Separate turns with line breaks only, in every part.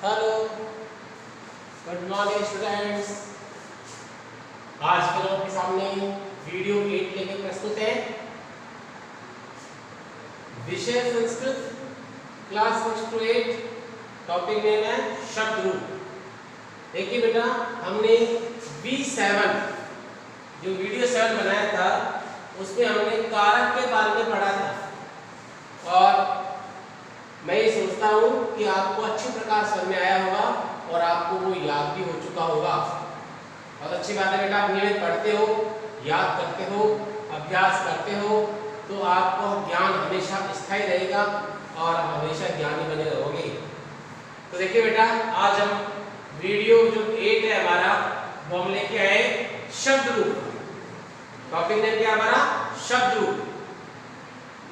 Hello, good morning students. आज फिर आपके सामने वीडियो 8 लेके प्रस्तुत है। विषय Sanskrit, class 6 to 8, topic name है शब्द रूप। देखिए बेटा, हमने V7 जो वीडियो 7 बनाया था उसमें हमने कारक के बारे में पढ़ा था और मैं ये सोचता हूँ कि आपको अच्छी प्रकार समझ में आया होगा और आपको वो याद भी हो चुका होगा। बहुत अच्छी बात है बेटा, आप नियमित पढ़ते हो, याद करते हो, अभ्यास करते हो तो आपको ज्ञान हमेशा स्थायी रहेगा और हमेशा ज्ञानी बने रहोगे। तो देखिए बेटा, आज हम वीडियो जो 8 है हमारा वो हम लेके आए शब्द रूप। टॉपिक नेम क्या हमारा? शब्द रूप।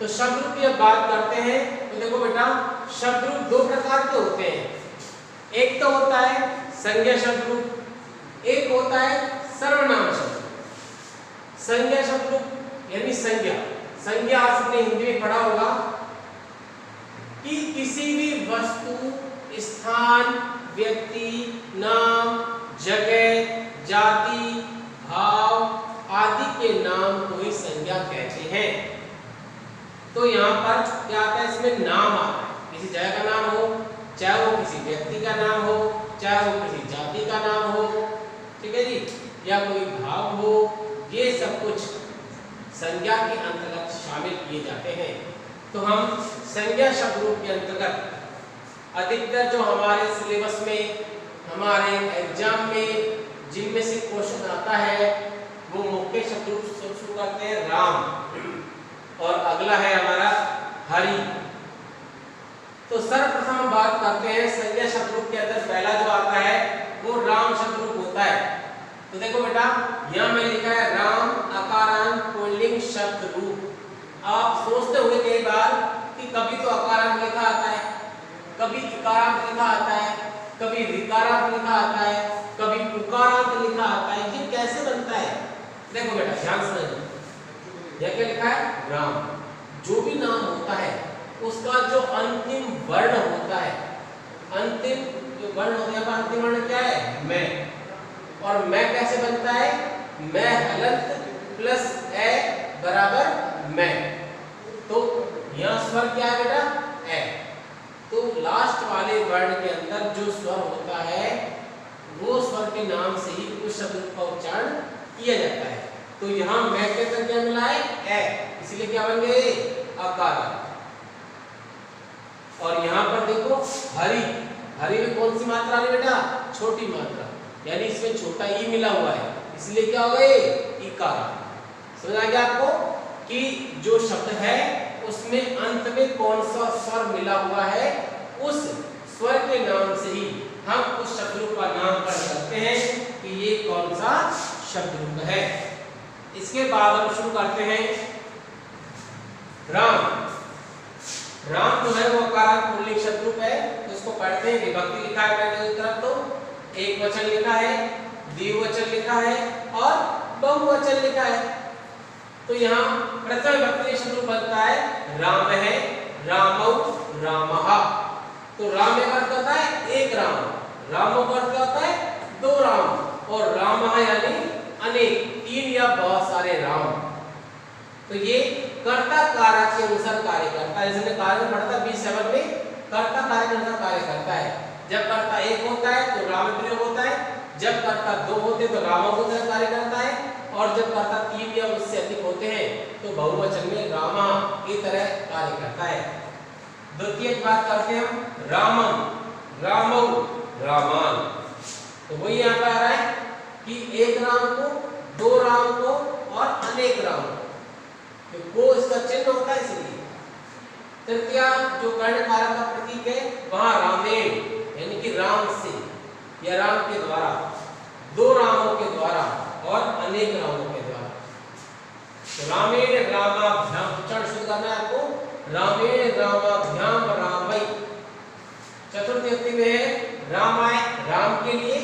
तो शब्द रूप की अब बात करते हैं तो देखो बेटा, शब्द रूप दो प्रकार के होते हैं। एक तो होता है संज्ञा शब्द रूप, एक होता है सर्वनाम शब्द रूप। संज्ञा शब्द रूप यानी संज्ञा। संज्ञा आपने हिंदी में पढ़ा होगा कि किसी भी वस्तु, स्थान, व्यक्ति, नाम, जगह, जाति, भाव आदि के नाम को ही संज्ञा कहते हैं। तो यहाँ पर क्या आता है? इसमें नाम आता है। किसी जगह का नाम हो, चाहे वो किसी व्यक्ति का नाम हो, चाहे वो किसी जाति का नाम हो, ठीक है जी, या कोई भाव हो, ये सब कुछ संज्ञा के अंतर्गत शामिल किए जाते हैं। तो हम संज्ञा शब्द रूप के अंतर्गत अधिकतर जो हमारे सिलेबस में, हमारे एग्जाम में जिनमें से क्वेश्चन आता है वो मुख्य शब्द रूप से शुरू करते हैं राम और अगला है हमारा हरि। तो सर्वप्रथम हम बात करते हैं संज्ञा शब्द रूप के अंदर पहला जो आता है वो राम शब्द रूप होता है। तो देखो बेटा, यहाँ में लिखा है राम अकारांत पुल्लिंग शब्द रूप। आप सोचते हुए कई बार कि कभी तो अकारांत लिखा आता है, कभी इकारांत लिखा आता है, कभी ऋकारांत लिखा आता है, कभी उकारांत लिखा आता है। ये कैसे बनता है? देखो बेटा, ध्यान से समझिए। यह क्या लिखा है? राम। जो भी नाम होता है उसका जो अंतिम वर्ण होता है, अंतिम जो वर्ण होता है, अंतिम वर्ण क्या है? मैं। और मैं कैसे बनता है? मैं हलंत प्लस ए बराबर मैं। तो यह स्वर क्या है बेटा? ए। तो लास्ट वाले वर्ण के अंदर जो स्वर होता है वो स्वर के नाम से ही उस शब्द का उच्चारण किया जाता है। तो यहाँ मैं के अंदर क्या मिला है? ए, इसलिए क्या बन गए? अकार। और यहाँ पर देखो हरि। हरि में कौन सी मात्रा आ रही बेटा? छोटी मात्रा, यानी इसमें छोटा ई मिला हुआ है, इसलिए क्या हो गए? इकार। समझ आ गया आपको कि जो शब्द है उसमें अंत में कौन सा स्वर मिला हुआ है, उस स्वर के नाम से ही हम उस शब्द रूप का नामकरण करते हैं कि ये कौन सा शब्द रूप है। इसके बाद हम शुरू करते हैं राम। राम जो है वो अकारांत पुल्लिंग शब्द रूप है। तो इसको पढ़ते हैं। विभक्ति लिखा है पहले एक तरफ, तो एक वचन लिखा है, द्विवचन लिखा है और बहुवचन लिखा है। तो यहाँ प्रथम विभक्ति शब्द रूप बनता है राम है, रामौ, रामः। तो राम का अर्थ होता है एक राम, रामौ का अर्थ होता है दो राम और रामः यानी अनेक, तीन या बहुत सारे राम। तो ये कर्ता कारक के अनुसार कार्य करता है। जैसे कार्य पढ़ता है V7 में, कर्ता कारक के अनुसार कार्य करता है। जब कर्ता एक होता है तो राम प्रयोग होता है, जब कर्ता दो होते तो रामौ की तरह कार्य करता है, और जब कर्ता तीन या उससे अधिक होते हैं तो बहुवचन में रामा की तरह कार्य करता है। द्वितीय बात करते हैं हम रामम, रामौ, रामान। तो वही यहाँ पर आ रहा है कि एक राम को, दो राम को और अनेक राम को। तो वो इसका चिन्ह होता है, इसलिए तृतीया जो कर्ण कारक का प्रतीक है वहां रामेण यानी कि राम से या राम के द्वारा, दो रामों के द्वारा और अनेक रामों के द्वारा। तो रामेण रामाभ्याम, उच्चारण शुरू करना है आपको। रामेण रामाभ्याम रामई। चतुर्थ व्यक्ति में है रामाय, राम के लिए,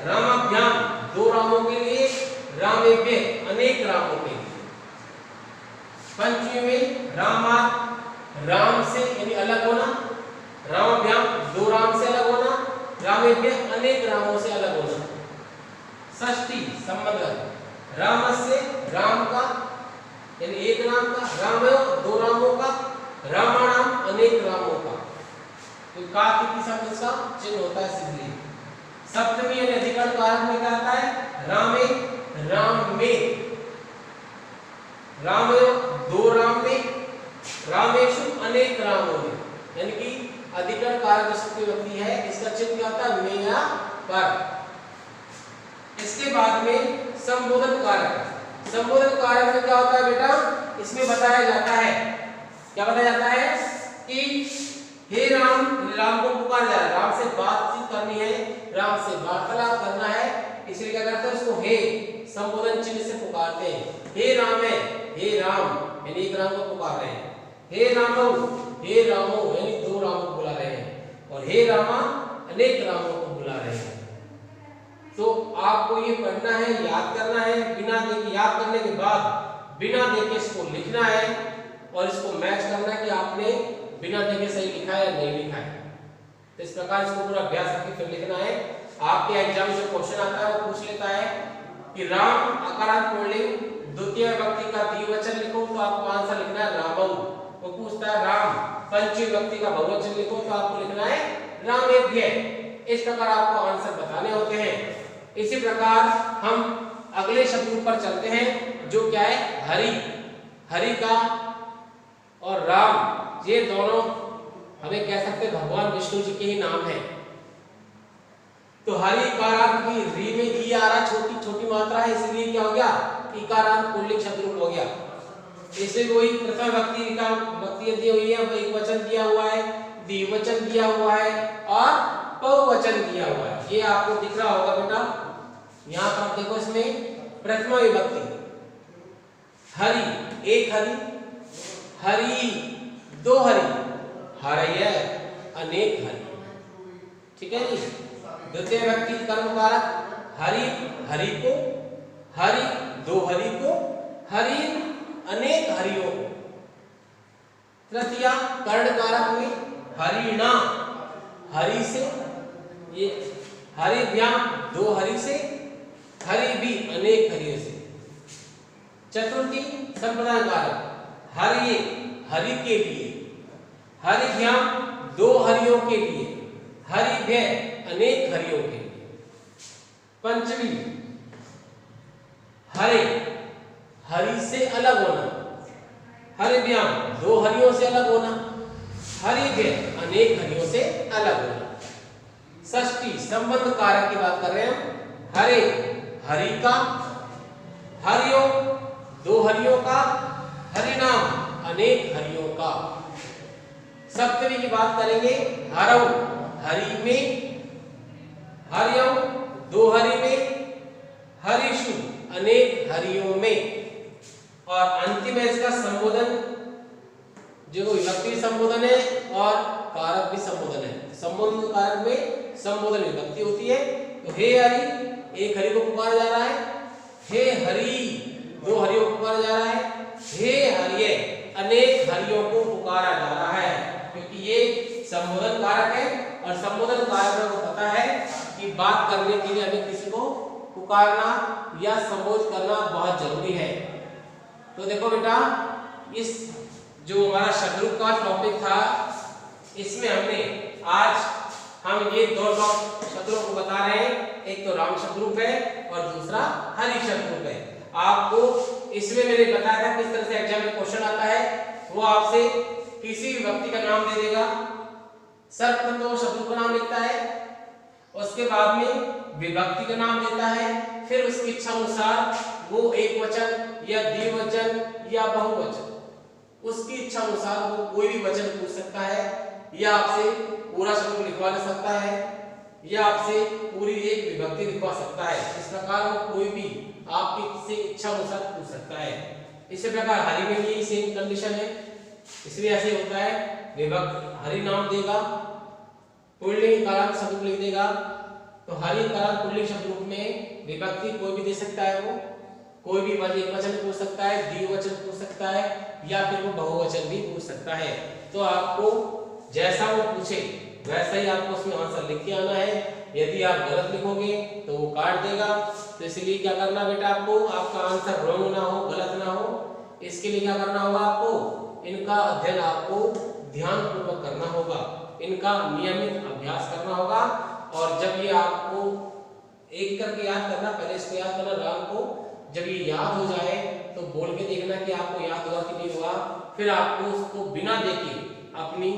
रामाभ्याम दो रामों के लिए, रामेभ्य अनेक रामों के लिए। पंचमी में रामा, राम से यानी अलग होना, रामाभ्याम दो राम से अलग होना, रामेभ्य अनेक रामों से अलग होना। षष्ठी संबंध रामस्य राम का यानी एक राम का, रामयो दो रामों का, रामाणाम अनेक रामों का। तो का कितनी शब्द का चिन्ह होता है इसलिए। सप्तमी यानी अधिकरण कारक में क्या आता है? रामे राम में, रामयो दो राम में, रामेशु अनेक रामों में, यानी कि अधिकरण कारक शक्ति व्यक्ति है, इसका चिन्ह क्या होता है? में या पर। इसके बाद में संबोधन कारक। संबोधन कारक में क्या होता है बेटा? इसमें बताया जाता है, क्या बताया जाता है कि हे राम, राम को पुकार जा रहा है, राम से बातचीत करनी है, राम से वार्तालाप करना है, इसलिए क्या करते हैं? उसको हे संबोधन चिन्ह से पुकारते हैं। हे राम है, हे राम यानी एक राम को पुकार रहे हैं। हे रामो, हे रामो यानी दो रामों को बुला रहे हैं। और हे रामा अनेक रामों को बुला रहे हैं। तो आपको ये पढ़ना है, याद करना है, बिना देखे, याद करने के बाद बिना देखे इसको लिखना है और इसको मैच करना है कि आपने बिना देखे सही लिखा है या नहीं लिखा है। तो इस प्रकार इसको पूरा अभ्यास करके फिर लिखना है। आपके एग्जाम में जो क्वेश्चन आता है वो पूछ लेता है कि राम अकारांत पुल्लिंग द्वितीय विभक्ति का द्विवचन लिखो, तो आपको आंसर लिखना है रामौ। वो पूछता है राम पंचमी विभक्ति का बहुवचन लिखो, तो आपको लिखना है रामेभ्य। इस प्रकार आपको आंसर बताने होते हैं। इसी प्रकार हम अगले शब्द पर चलते हैं जो क्या है? हरि। हरि का और राम, ये दोनों हमें कह सकते हैं भगवान विष्णु जी के ही नाम है। तो हरि इकारांत की री में ई आ रहा, छोटी छोटी मात्रा है, इसलिए क्या हो गया? इकारांत पुल्लिंग शब्द रूप हो गया। इसलिए वही प्रथम व्यक्ति का व्यक्ति दी हुई है, एक वचन दिया हुआ है, द्विवचन दिया हुआ है और बहुवचन दिया हुआ है। ये आपको दिख रहा होगा बेटा, यहाँ पर आप देखो, इसमें प्रथमा विभक्ति हरि, एक हरि, हरि दो हरि, हरय अनेक हरि। ठीक है जी। द्वितीय व्यक्ति कर्म कारक हरि, हरि को, हरि दो हरि को, हरि अनेक हरियों को। तृतीया कर्ण कारक में हरिणा, हरि से, ये हरिभ्याम दो हरि से, हरि भी अनेक हरियों से। चतुर्थी संप्रदान कारक हरि, हरि के लिए, हरिभ्याम दो हरियों के लिए, हरिभ्य अनेक हरियों के लिए। पंचमी हरे, हरि से अलग होना, हरिभ्याम दो हरियों से अलग होना, हरिभ्य अनेक हरियों से अलग होना। षष्ठी संबंध कारक की बात कर रहे हैं हम। हरे हरि का, हरियो दो हरियों का, हरिनाम अनेक हरियों का। सप्तमी की बात करेंगे। हरौ हरि में, हरियो दो हरि में, हरिषु अनेक हरियों में। और अंतिम है इसका संबोधन, जो विभक्ति संबोधन है और कारक भी संबोधन है। संबोधन कारक में संबोधन विभक्ति होती है। तो हे हरि, एक हरि को पुकारा जा रहा है, हे हरि दो हरियों को पुकारा जा रहा है, हे हरिये अनेक हरियों को पुकारा जा रहा है, क्योंकि ये संबोधन कारक है। और संबोधन कारक को पता है कि बात करने के लिए हमें किसी को पुकारना या संबोधित करना बहुत जरूरी है। तो देखो बेटा, इस जो हमारा शब्द रूप का टॉपिक था, इसमें हमने आज हम ये दो शब्दों को बता रहे हैं। एक तो राम शब्द रूप है और दूसरा हरि शब्द रूप है। आपको इसमें मैंने बताया था किस तरह से एग्जाम में क्वेश्चन आता है। वो आपसे किसी भी व्यक्ति का नाम दे देगा, सर्वप्रथम तो शब्द का नाम लिखता है, उसके बाद में विभक्ति का नाम देता है, फिर उसकी इच्छा अनुसार वो एक वचन या द्विवचन या बहुवचन, उसकी इच्छा अनुसार वो कोई भी वचन पूछ सकता है, या आपसे पूरा शब्द लिखवा सकता है, या आपसे पूरी एक विभक्ति लिखवा सकता है। इस प्रकार वो कोई भी आपकी किसी इच्छा अनुसार पूछ सकता है। इसी प्रकार हरि में भी सेम कंडीशन है, इसलिए ऐसे होता है। विभक्ति हरि नाम देगा, पुल्लिंग कारक शब्द लिख देगा, तो हरि कारक पुल्लिंग शब्द रूप में विभक्ति कोई भी दे सकता है। वो कोई भी एक वचन पूछ सकता है, द्विवचन पूछ सकता है, या फिर वो बहुवचन भी पूछ सकता है। तो आपको जैसा वो पूछे वैसा ही आपको उसमें आंसर लिख के आना है। यदि आप गलत लिखोगे तो वो काट देगा। तो इसलिए क्या करना बेटा, आपको आपका आंसर रॉन्ग ना हो, गलत ना हो, इसके लिए क्या करना होगा, आपको इनका अध्ययन आपको ध्यानपूर्वक करना होगा, इनका नियमित अभ्यास करना होगा। और जब ये आपको एक करके याद करना, पहले इसको याद करना राम को, जब ये याद हो जाए तो बोल के देखना कि आपको याद हुआ कि नहीं हुआ। फिर आपको उसको बिना देखे अपनी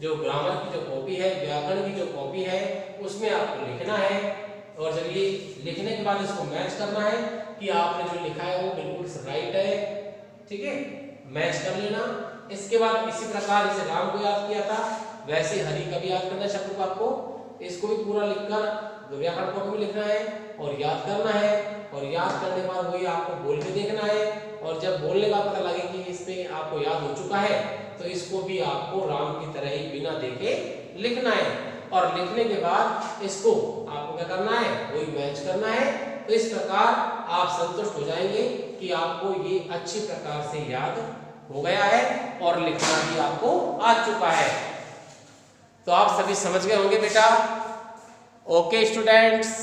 जो ग्रामर की जो कॉपी है, व्याकरण की जो कॉपी है, उसमें आपको लिखना है। और जब ये लिखने के बाद इसको मैच करना है कि आपने जो लिखा है वो बिल्कुल राइट है, ठीक है, मैच कर लेना। इसके बाद इसी प्रकार जैसे राम को याद किया था वैसे हरि का भी याद करना शब्द को आपको, इसको भी पूरा लिखकर व्याकरण कॉपी में लिखना है और याद करना है। और याद करने के बाद वही आपको बोल के देखना है। और जब बोलने का पता लगे कि इसमें आपको याद हो चुका है तो इसको भी आपको राम की तरह ही बिना देखे लिखना है। और लिखने के बाद इसको आपको क्या करना है, वही मैच करना है। तो इस प्रकार आप संतुष्ट हो जाएंगे कि आपको ये अच्छी प्रकार से याद हो गया है और लिखना भी आपको आ चुका है। तो आप सभी समझ गए होंगे बेटा। Okay students.